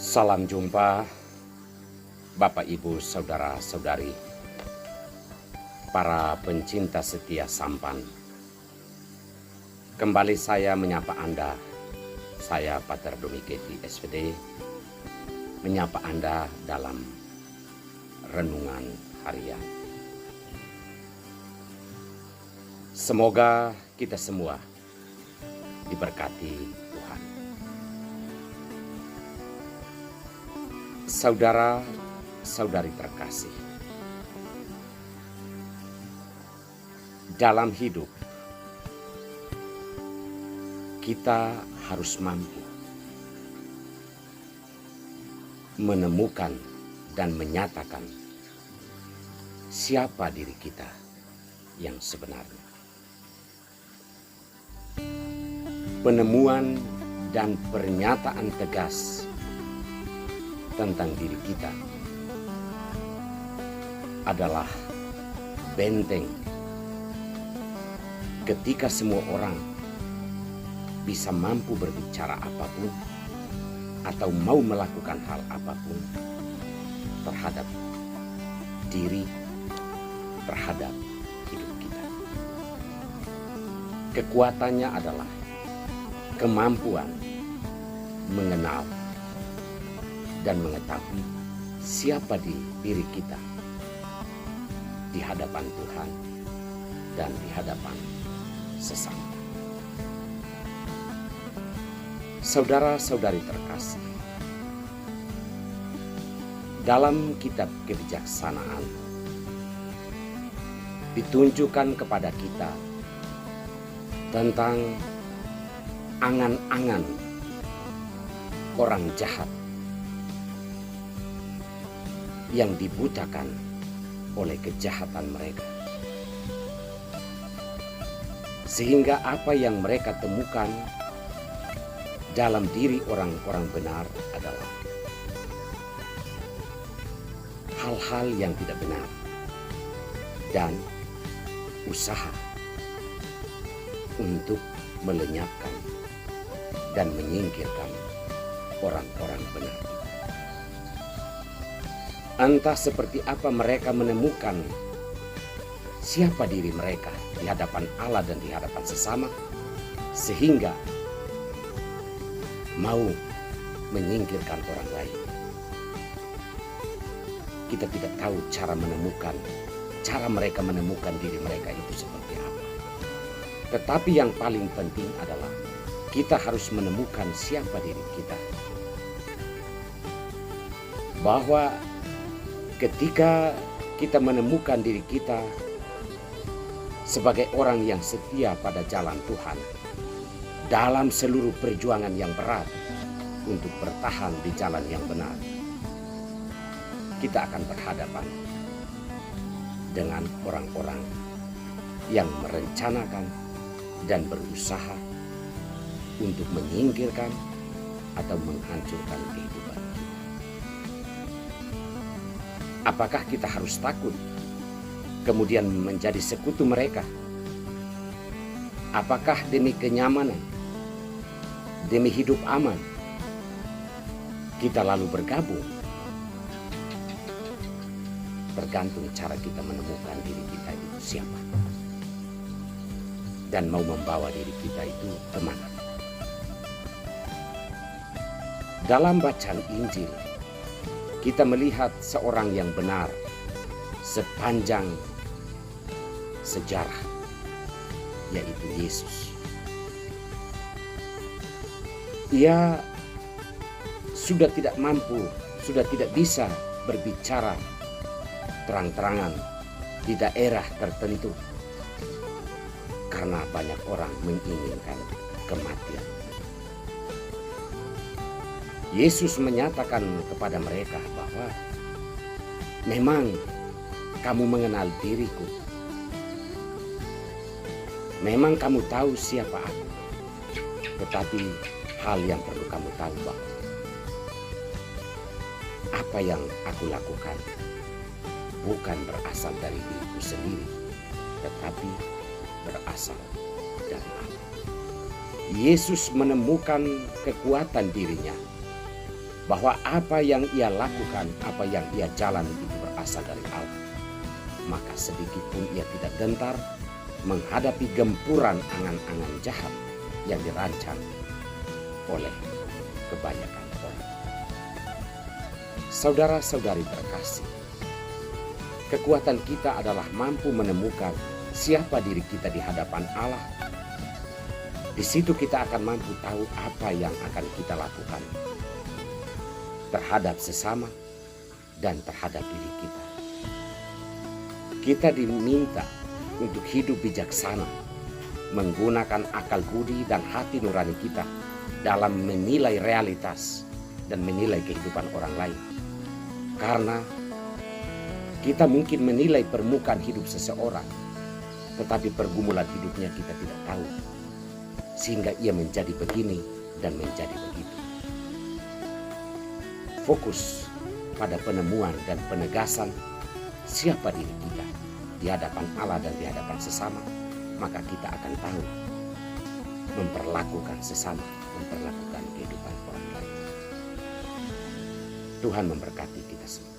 Salam jumpa Bapak Ibu Saudara-saudari, para pencinta setia sampan. Kembali saya menyapa Anda, saya Pater Domigeti SVD, menyapa Anda dalam renungan harian. Semoga kita semua diberkati Tuhan. Saudara-saudari terkasih, dalam hidup kita harus mampu menemukan dan menyatakan siapa diri kita yang sebenarnya. Penemuan dan pernyataan tegas tentang diri kita adalah benteng ketika semua orang bisa mampu berbicara apapun atau mau melakukan hal apapun terhadap diri, terhadap hidup kita. Kekuatannya adalah kemampuan mengenal dan mengetahui siapa diri kita di hadapan Tuhan dan di hadapan sesama. Saudara-saudari terkasih, dalam kitab kebijaksanaan ditunjukkan kepada kita tentang angan-angan orang jahat yang dibutakan oleh kejahatan mereka, sehingga apa yang mereka temukan dalam diri orang-orang benar adalah hal-hal yang tidak benar dan usaha untuk melenyapkan dan menyingkirkan orang-orang benar. Entah seperti apa mereka menemukan siapa diri mereka di hadapan Allah dan di hadapan sesama, sehingga mau menyingkirkan orang lain. Kita tidak tahu cara mereka menemukan diri mereka itu seperti apa. Tetapi yang paling penting adalah kita harus menemukan siapa diri kita. Bahwa ketika kita menemukan diri kita sebagai orang yang setia pada jalan Tuhan dalam seluruh perjuangan yang berat untuk bertahan di jalan yang benar, kita akan berhadapan dengan orang-orang yang merencanakan dan berusaha untuk menyingkirkan atau menghancurkan kehidupan kita. Apakah kita harus takut kemudian menjadi sekutu mereka? Apakah demi kenyamanan, demi hidup aman, kita lalu bergabung? Tergantung cara kita menemukan diri kita itu siapa, dan mau membawa diri kita itu kemana. Dalam bacaan Injil, kita melihat seorang yang benar sepanjang sejarah, yaitu Yesus. Ia sudah tidak mampu, sudah tidak bisa berbicara terang-terangan di daerah tertentu karena banyak orang menginginkan kematian. Yesus menyatakan kepada mereka bahwa memang kamu mengenal diriku, memang kamu tahu siapa aku, tetapi hal yang perlu kamu tahu bahwa apa yang aku lakukan bukan berasal dari diriku sendiri, tetapi berasal dari Allah. Yesus menemukan kekuatan dirinya bahwa apa yang ia lakukan, apa yang ia jalan itu berasal dari Allah, maka sedikit pun ia tidak gentar menghadapi gempuran angan-angan jahat yang dirancang oleh kebanyakan orang. Saudara-saudari terkasih, kekuatan kita adalah mampu menemukan siapa diri kita di hadapan Allah. Di situ kita akan mampu tahu apa yang akan kita lakukan terhadap sesama dan terhadap diri kita. Kita diminta untuk hidup bijaksana, menggunakan akal budi dan hati nurani kita dalam menilai realitas dan menilai kehidupan orang lain. Karena kita mungkin menilai permukaan hidup seseorang, tetapi pergumulan hidupnya kita tidak tahu, sehingga ia menjadi begini dan menjadi begitu. Fokus pada penemuan dan penegasan siapa diri kita di hadapan Allah dan di hadapan sesama, maka kita akan tahu memperlakukan sesama, memperlakukan kehidupan orang lain. Tuhan memberkati kita semua.